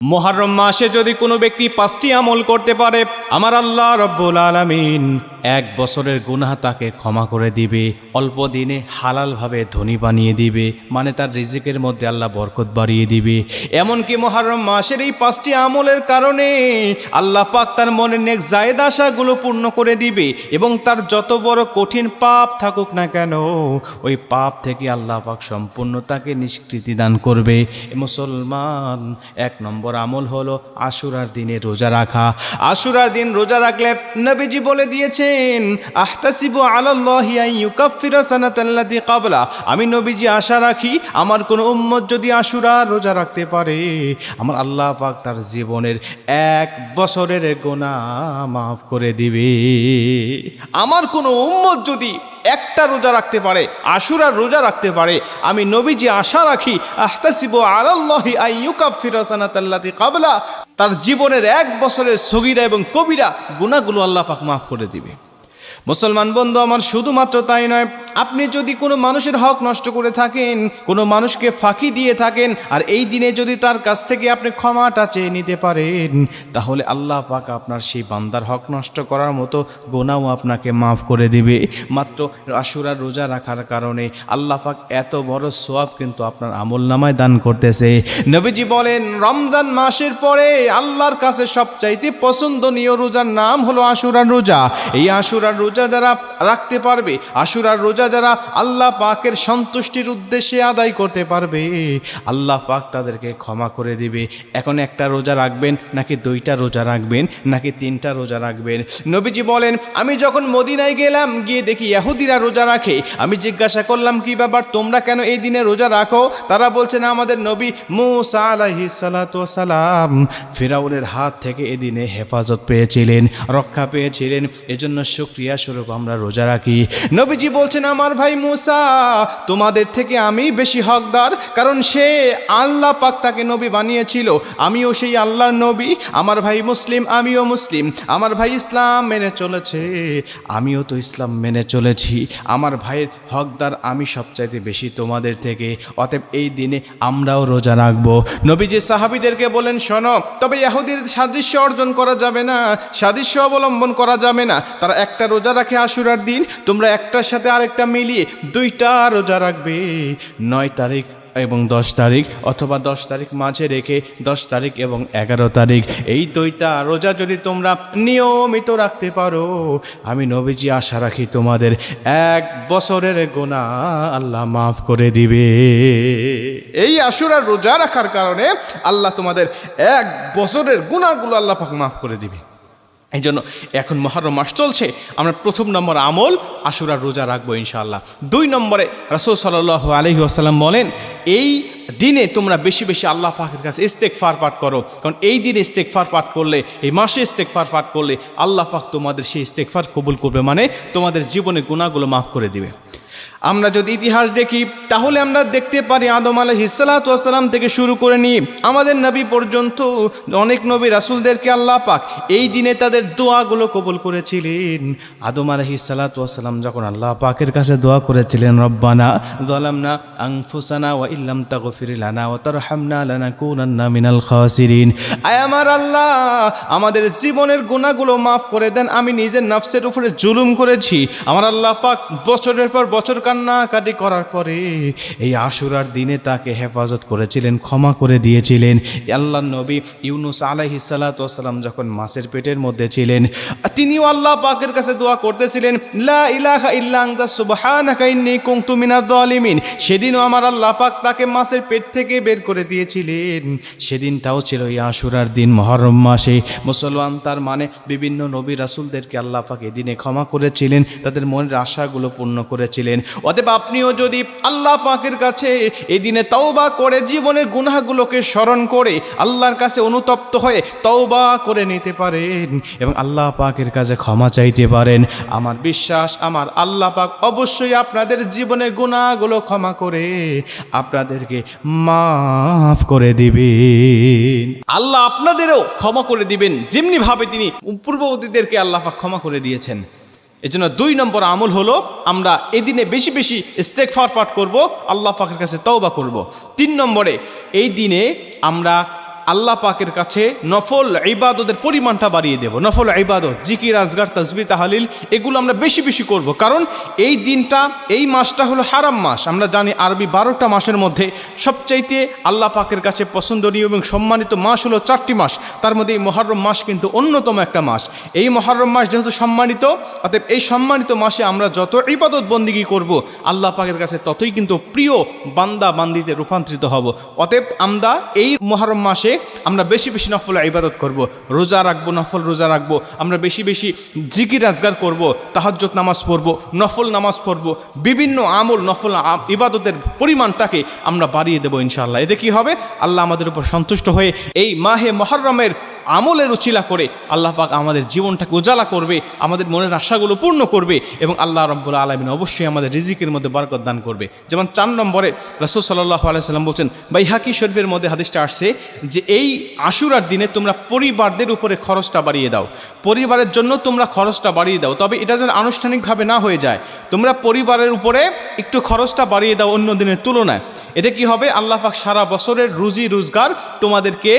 মুহররম মাসে যদি কোনো ব্যক্তি 5টি আমল করতে পারে, আমার আল্লাহ রব্বুল আলামিন 1 বছরের গুনাহ তাকে ক্ষমা করে দিবে, অল্প দিনে হালালভাবে ধনী বানিয়ে দিবে, মানে তার রিজিকের মধ্যে আল্লাহ বরকত বাড়িয়ে দিবে। এমনকি মুহররম মাসের এই 5টি আমলের কারণে আল্লাহ পাক তার মনের নেক জায়েদ আশাগুলো পূর্ণ করে দিবে এবং তার যত বড় কঠিন পাপ থাকুক না কেন ওই পাপ থেকে আল্লাহ পাক সম্পূর্ণ তাকে নিষ্কৃতি দান করবে। মুসলমান, 1 নম্বর আমল হলো আশুরার দিনে রোজা রাখা। আশুরার দিন রোজা রাখলে নবীজি বলে দিয়েছেন, আহতাসিবু আলাল্লাহি আন ইউকাফিরা সানাতাল্লাতী ক্বাবলা। আমি নবীজি আশা রাখি আমার কোন উম্মত যদি আশুরা রোজা রাখতে পারে, আমার আল্লাহ পাক তার জীবনের 1 বছরের গুনাহ মাফ করে দিবে। আমার কোন উম্মত যদি একটা রোজা রাখতে পারে, আশুরার রোজা রাখতে পারে, আমি নবীজি আশা রাখি আহতাসিবু আলাল্লাহি আন ইউকাফিরা সানাতাল্লাতী ক্বাবলা, তার জীবনের 1 বছরের সগীরা এবং কবিরা গুনাহগুলো আল্লাহ পাক মাফ করে দিবে। মুসলমান বন্ধু আমার, শুধুমাত্র তাই নয়, আপনি যদি কোনো মানুষের হক নষ্ট করে থাকেন, কোনো মানুষকে ফাঁকি দিয়ে থাকেন, আর এই দিনে যদি তার কাছ থেকে আপনি ক্ষমাটা চেয়ে নিতে পারেন, তাহলে আল্লাহ পাক আপনার সেই বান্দার হক নষ্ট করার মতো গুনাহও আপনাকে মাফ করে দিবে। মাত্র আশুরার রোজা রাখার কারণে আল্লাহ পাক এত বড় সওয়াব কিন্তু আপনার আমলনামায় দান করতেছে। নবীজি বলেন, রমজান মাসের পরে আল্লাহর কাছে সবচাইতে পছন্দনীয় রোজার নাম হলো আশুরার রোজা। এই আশুরার রোজা যারা রাখতে পারবে, আশুরার রোজা যারা আল্লাহ পাকের সন্তুষ্টির উদ্দেশ্যে আদায় করতে পারবে, আল্লাহ পাক তাদেরকে ক্ষমা করে দিবে। এখন একটা রোজা রাখবেন নাকি 2টা রোজা রাখবেন নাকি 3টা রোজা রাখবেন? নবীজি বলেন, আমি যখন মদিনায় গেলাম, গিয়ে দেখি ইহুদিরা রোজা রাখে। আমি জিজ্ঞাসা করলাম, কি ব্যাপার, তোমরা কেন এই দিনে রোজা রাখো? তারা বলছেন, আমাদের নবী মূসা আলাইহিস সালাতু ওয়াস সালাম ফিরাউনের হাত থেকে এই দিনে হেফাজত পেয়েছিলেন, রক্ষা পেয়েছিলেন, এজন্য শুকরিয়া স্বরূপ আমরা রোজা রাখি। নবীজি বলছেন, আমার ভাই মূসা তোমাদের থেকে আমি বেশি হকদার, কারণ সে আল্লাহ পাক তাকে নবী বানিয়েছিল, আমিও সেই আল্লাহর নবী। আমার ভাই মুসলিম, আমিও মুসলিম। আমার ভাই ইসলাম মেনে চলেছে, আমিও তো ইসলাম মেনে চলেছি। আমার ভাইয়ের হকদার আমি সবচাইতে বেশি তোমাদের থেকে, অতএব এই দিনে আমরাও রোজা রাখবো। নবীজি সাহাবীদেরকে বলেন, শোনো, তবে ইহুদির সাদৃশ্য অর্জন করা যাবে না, সাদৃশ্য অবলম্বন করা যাবে না। তারা একটা রোজা রাখে আশুরার দিন, তোমরা একটার সাথে আরেকটা মিলিয়ে 2টা রোজা রাখবে, 9 তারিখ এবং 10 তারিখ, অথবা 10 তারিখ মাঝে রেখে 10 তারিখ এবং 11 তারিখ। এই 2টা রোজা যদি তোমরা নিয়মিত রাখতে পারো, আমি নবীজি আশা রাখি তোমাদের 1 বছরের গুনাহ আল্লাহ মাফ করে দিবে। এই আশুরার রোজা রাখার কারণে আল্লাহ তোমাদের 1 বছরের গুনাহগুলো আল্লাহ পাক মাফ করে দিবে। এই জন্য এখন মুহররম মাস চলছে, আমরা 1 নম্বর আমল আশুরার রোজা রাখবো ইনশাআল্লাহ। 2 নম্বরে রাসূল সাল্লাল্লাহু আলাইহি ওয়াসাল্লাম বলেন, এই দিনে তোমরা বেশি বেশি আল্লাহ পাকের কাছে ইস্তেগফার পাঠ করো, কারণ এই দিনে ইস্তেগফার পাঠ করলে, এই মাসে ইস্তেগফার পাঠ করলে আল্লাহ পাক তোমাদের সেই ইস্তেগফার কবুল করবে, মানে তোমাদের জীবনের গুনাহগুলো মাফ করে দিবে। আমরা যদি ইতিহাস দেখি তাহলে আমরা দেখতে পারি, আদম আলাইহিস সালাতু ওয়াস সালাম থেকে শুরু করে নিয়ে আমাদের নবী পর্যন্ত অনেক নবী রাসূলদেরকে আল্লাহ পাক এই দিনে তাদের দোয়াগুলো কবুল করেছিলেন। আদম আলাইহিস সালাতু ওয়াস সালাম যখন আল্লাহ পাকের কাছে দোয়া করেছিলেন, রব্বানা যালামনা আনফুসানা ওয়া ইল্লাম তাগফির লানা ওয়া তারহামনা লানাকুনান্না মিনাল খাসিরিন। আয় আমার আল্লাহ, আমাদের জীবনের গুনাহগুলো মাফ করে দেন, আমি নিজের নফসের উপরে জুলুম করেছি। আমার আল্লাহ পাক বছরের পর বছর কান্নাকাটি করার পরে এই আশুরার দিনে তাকে হেফাজত করেছিলেন, ক্ষমা করে দিয়েছিলেন। আল্লাহর নবী ইউনুস আলাইহিস সালাতু ওয়াস সালাম যখন মাছের পেটের মধ্যে ছিলেন, তিনিও আল্লাহ পাকের কাছে দোয়া করতেছিলেন, লা ইলাহা ইল্লা আনতা সুবহানাকা ইন্নী কুনতু মিনাজ জালিমিন। সেদিনও আমার আল্লাহ পাক তাকে মাছের পেট থেকে বের করে দিয়েছিলেন। সেদিনটাও ছিল এই আশুরার দিন, মুহররম মাসে। মুসলমান, তার মানে বিভিন্ন নবী রাসূলদেরকে আল্লাহ পাক এই দিনে ক্ষমা করেছিলেন, তাদের মনের আশাগুলো পূর্ণ করেছিলেন। অতএব আপনিও যদি আল্লাহ পাকের কাছে এই দিনে তওবা করে জীবনের গুনাহগুলোকে স্মরণ করে আল্লাহর কাছে অনুতপ্ত হয়ে তওবা করে নিতে পারেন এবং আল্লাহ পাকের কাছে ক্ষমা চাইতে পারেন, আমার বিশ্বাস আমার আল্লাহ পাক অবশ্যই আপনাদের জীবনের গুনাহগুলো ক্ষমা করে আপনাদেরকে মাফ করে দিবেন। আল্লাহ আপনাদেরও ক্ষমা করে দিবেন, যেমনি ভাবে তিনি পূর্ববর্তীদেরকে আল্লাহ পাক ক্ষমা করে দিয়েছেন। এজন্য 2 নম্বর আমল হলো আমরা এদিনে বেশি বেশি ইস্তেগফার পাঠ করব, আল্লাহ পাকের কাছে তওবা করব। 3 নম্বরে এই দিনে আমরা আল্লাহ পাকের কাছে নফল ইবাদতের পরিমাণটা বাড়িয়ে দেব। নফল ইবাদত, জিকির, আজগার, তাসবিহ, তাহলিল এগুলো আমরা বেশি বেশি করব। কারণ এই দিনটা, এই মাসটা হলো হারাম মাস। আমরা জানি আরবি 12টা মাসের মধ্যে সবচাইতে আল্লাহ পাকের কাছে পছন্দনীয় এবং সম্মানিত মাস হলো 4টি মাস। তার মধ্যে এই মুহররম মাস কিন্তু অন্যতম একটা মাস। এই মুহররম মাস যেহেতু সম্মানিত, অতএব এই সম্মানিত মাসে আমরা যত ইবাদত বন্দিগি করব আল্লাহ পাকের কাছে ততই কিন্তু প্রিয় বান্দা বান্দিতে রূপান্তরিত হব। অতএব আমরা এই মুহররম মাসে আমরা বেশি বেশি নফল ইবাদত করব, রোজা রাখবো, নফল রোজা রাখবো, আমরা বেশি বেশি জিকির আজগার করব, তাহাজ্জুদ নামাজ পড়ব, নফল নামাজ পড়ব, বিভিন্ন আমল নফল ইবাদতের পরিমাণটাকে আমরা বাড়িয়ে দেবো ইনশাআল্লাহ। এতে কি হবে? আল্লাহ আমাদের উপর সন্তুষ্ট হয়ে এই মাহে মুহররমের আমলের উচিলা করে আল্লাহ পাক আমাদের জীবনটাকে উজালা করবে, আমাদের মনের আশাগুলো পূর্ণ করবে এবং আল্লাহ রাব্বুল আলামিন অবশ্যই আমাদের রিজিকের মধ্যে বরকত দান করবে। যেমন 4 নম্বরে রাসূল সাল্লাল্লাহু আলাইহি সাল্লাম বলছেন, বাইহাকি শরীফের মধ্যে হাদিসটা আসছে যে এই আশুরার দিনে তোমরা পরিবারদের উপরে খরচটা বাড়িয়ে দাও, পরিবারের জন্য তোমরা খরচটা বাড়িয়ে দাও। তবে এটা যেন আনুষ্ঠানিকভাবে না হয়ে যায়, তোমরা পরিবারের উপরে একটু খরচটা বাড়িয়ে দাও অন্য দিনের তুলনায়। এতে কি হবে? আল্লাহ পাক সারা বছরের রুজি রোজগার তোমাদেরকে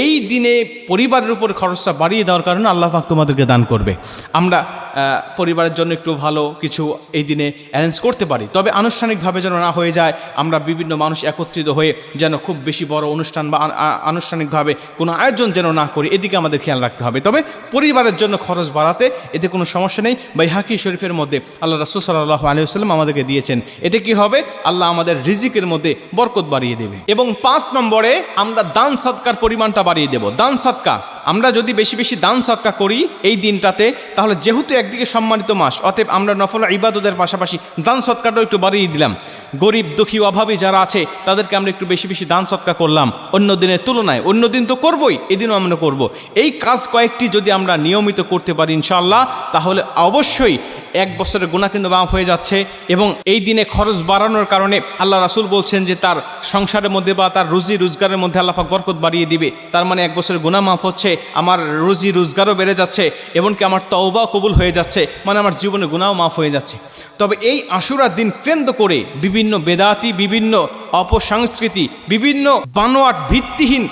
এই দিনে পরিবারের উপর খরচটা বাড়িয়ে দেওয়ার কারণে আল্লাহ পাক তোমাদেরকে দান করবে। আমরা পরিবারের জন্য একটু ভালো কিছু এই দিনে অ্যারেঞ্জ করতে পারি, তবে আনুষ্ঠানিকভাবে যেন না হয়ে যায়। আমরা বিভিন্ন মানুষ একত্রিত হয়ে যেন খুব বেশি বড় অনুষ্ঠান বা আনুষ্ঠানিকভাবে কোনো আয়োজন যেন না করি, এদিকে আমাদের খেয়াল রাখতে হবে। তবে পরিবারের জন্য খরচ বাড়াতে এতে কোনো সমস্যা নেই। বাইহাকি শরীফের মধ্যে আল্লাহ রাসূল সাল্লাল্লাহু আলাইহি ওয়াসাল্লাম আমাদেরকে দিয়েছেন। এতে কি হবে? আল্লাহ আমাদের রিজিকের মধ্যে বরকত বাড়িয়ে দেবে। এবং 5 নম্বরে আমরা দান সদকার পরিমাণটা বাড়িয়ে দেব। দান সদকা, আমরা যদি বেশি বেশি দান সদকা করি এই দিনটাতে, তাহলে যেহেতু একদিকে সম্মানিত মাস, অতএব আমরা নফল ইবাদতের পাশাপাশি দান সদকাটাও একটু বাড়িয়ে দিলাম। গরিব দুঃখী অভাবী যারা আছে তাদেরকে আমরা একটু বেশি বেশি দান সদকা করলাম অন্য দিনের তুলনায়। অন্য দিন তো করবই, এদিনও আমরা করব। এই কাজ কয়েকটি যদি আমরা নিয়মিত করতে পারি ইনশাআল্লাহ, তাহলে অবশ্যই 1 বছরের গুনাহ কিন্তু মাফ হয়ে যাচ্ছে। এবং এই দিনে খরচ বাড়ানোর কারণে আল্লাহ রাসূল বলছেন যে তার সংসারের মধ্যে বা তার রুজি রোজগারের মধ্যে আল্লাহ পাক বরকত বাড়িয়ে দিবে। তার মানে 1 বছরের গুনাহ মাফ হচ্ছে, আমার রুজি রোজগারও বেড়ে যাচ্ছে, এমনকি আমার তওবা কবুল হয়ে যাচ্ছে, মানে আমার জীবনে গুনাহও মাফ হয়ে যাচ্ছে। তবে এই আশুরার দিন কেন্দ্র করে বিভিন্ন বেদাতি, বিভিন্ন অপসংস্কৃতি, বিভিন্ন বানোয়াট ভিত্তিহীন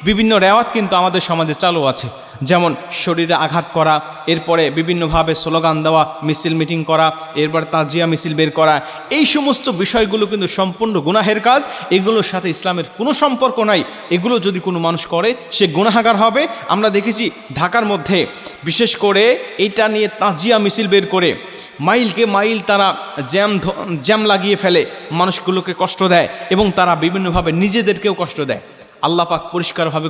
বিভিন্ন রেওয়াত কিন্তু আমাদের সমাজে চালু আছে। যেমন শরীরে আঘাত করা, এরপরে বিভিন্নভাবে স্লোগান দেওয়া, মিছিল মিটিং করা, এরপর তাজিয়া মিছিল বের করা, এই সমস্ত বিষয়গুলো কিন্তু সম্পূর্ণ গুনাহের কাজ। এগুলোর সাথে ইসলামের কোনো সম্পর্ক নাই। এগুলো যদি কোনো মানুষ করে সে গুনাহগার হবে। আমরা দেখেছি ঢাকার মধ্যে বিশেষ করে এটা নিয়ে তাজিয়া মিছিল বের করে মাইলকে মাইল তারা জ্যাম লাগিয়ে ফেলে, মানুষগুলোকে কষ্ট দেয় এবং তারা বিভিন্নভাবে নিজেদেরকেও কষ্ট দেয়। আল্লাহ পাক পরিষ্কারভাবে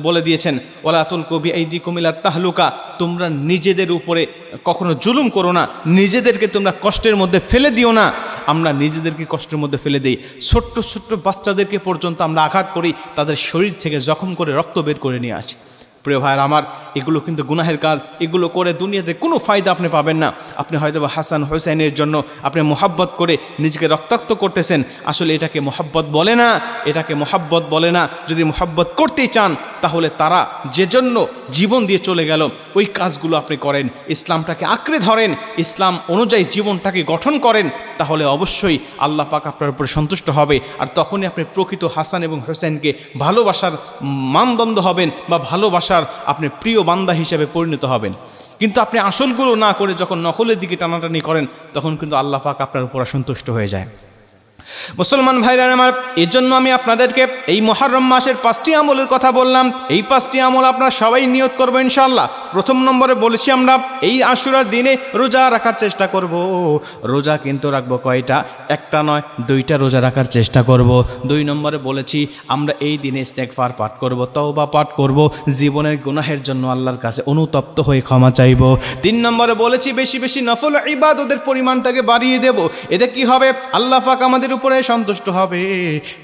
বলে দিয়েছেন, ওয়ালা তুলকু বিআইদিকুম ইলা তাহলুকা, তোমরা নিজেদের উপরে কখনো জুলুম করো না, নিজেদেরকে তোমরা কষ্টের মধ্যে ফেলে দিও না। আমরা নিজেদেরকে কষ্টের মধ্যে ফেলে দিই। ছোট্ট ছোট্ট বাচ্চাদেরকে পর্যন্ত আমরা আঘাত করি, তাদের শরীর থেকে জখম করে রক্ত বের করে নিয়ে আসি। প্রিয় ভাইয়ের আমার, এগুলো কিন্তু গুনাহের কাজ। এগুলো করে দুনিয়াতে কোনো ফায়দা আপনি পাবেন না। আপনি হয়তো হাসান হোসেনের জন্য আপনি মোহাব্বত করে নিজেকে রক্তাক্ত করতেছেন। আসলে এটাকে মোহাব্বত বলে না, এটাকে মোহাব্বত বলে না। যদি মোহাব্বত করতেই চান তাহলে তারা যে জন্য জীবন দিয়ে চলে গেল ওই কাজগুলো আপনি করেন, ইসলামটাকে আঁকড়ে ধরেন, ইসলাম অনুযায়ী জীবনটাকে গঠন করেন, তাহলে অবশ্যই আল্লাহ পাক আপনার উপরে সন্তুষ্ট হবে। আর তখনই আপনি প্রকৃত হাসান এবং হোসেনকে ভালোবাসার মানদণ্ড হবেন বা ভালোবাসার আপনি প্রিয় বান্দা হিসেবে পরিণত হবেন। কিন্তু আপনি আসলগুলো না করে যখন নকলের দিকে টানাটানি করেন, তখন কিন্তু আল্লাহ পাক আপনার উপর সন্তুষ্ট হয়ে যায়। মুসলমান ভাইরা আমার, এই জন্য আমি আপনাদেরকে এই মুহররম মাসের 5টি আমলের কথা বললাম। এই 5টি আমল আপনারা সবাই নিয়ত করবো ইনশাআল্লাহ। প্রথম নম্বরে বলেছি আমরা এই আশুরার দিনে রোজা রাখার চেষ্টা করব। রোজা কিন্তু রাখবো কয়টা? একটা নয়, 2টা রোজা রাখার চেষ্টা করব। 2 নম্বরে বলেছি আমরা এই দিনে ইস্তেগফার পাঠ করব, তওবা পাঠ করব, জীবনের গুনাহের জন্য আল্লাহর কাছে অনুতপ্ত হয়ে ক্ষমা চাইব। 3 নম্বরে বলেছি বেশি বেশি নফল ইবাদতের পরিমাণটাকে বাড়িয়ে দেব। এতে কি হবে? আল্লাহ পাক আমাদের উপরে সন্তুষ্ট হবে।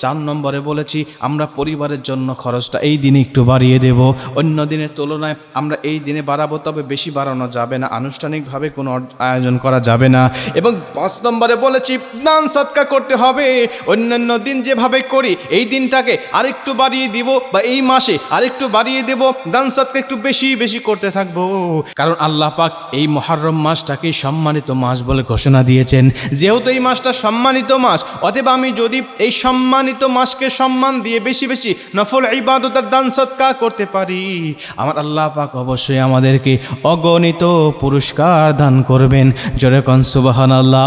4 নম্বরে বলেছি আমরা পরিবারের জন্য খরচটা এই দিনে একটু বাড়িয়ে দেব। অন্য দিনের তুলনায় আমরা এই দিনে দিনে বাড়াবো, তবে বেশি বাড়ানো যাবে না, আনুষ্ঠানিকভাবে কোনো আয়োজন করা যাবে না। এবং 5 নম্বরে বলেছি দান সদকা করতে হবে। অন্যান্য দিন যেভাবে করি এই দিনটাকে আরেকটু বাড়িয়ে দিব, বা এই মাসে আরেকটু বাড়িয়ে দেব, দান সদকা একটু বেশি বেশি করতে থাকবো। কারণ আল্লাহ পাক এই মুহররম মাসটাকে সম্মানিত মাস বলে ঘোষণা দিয়েছেন। যেহেতু এই মাসটা সম্মানিত মাস, অতএব আমি যদি এই সম্মানিত মাসকে সম্মান দিয়ে বেশি বেশি নফল ইবাদত আর দান সদকা করতে পারি, আমার আল্লাহ পাক অবশ্যই আমাদেরকে অগণিত পুরস্কার দান করবেন। জোরে কোন সুবহানাল্লাহ।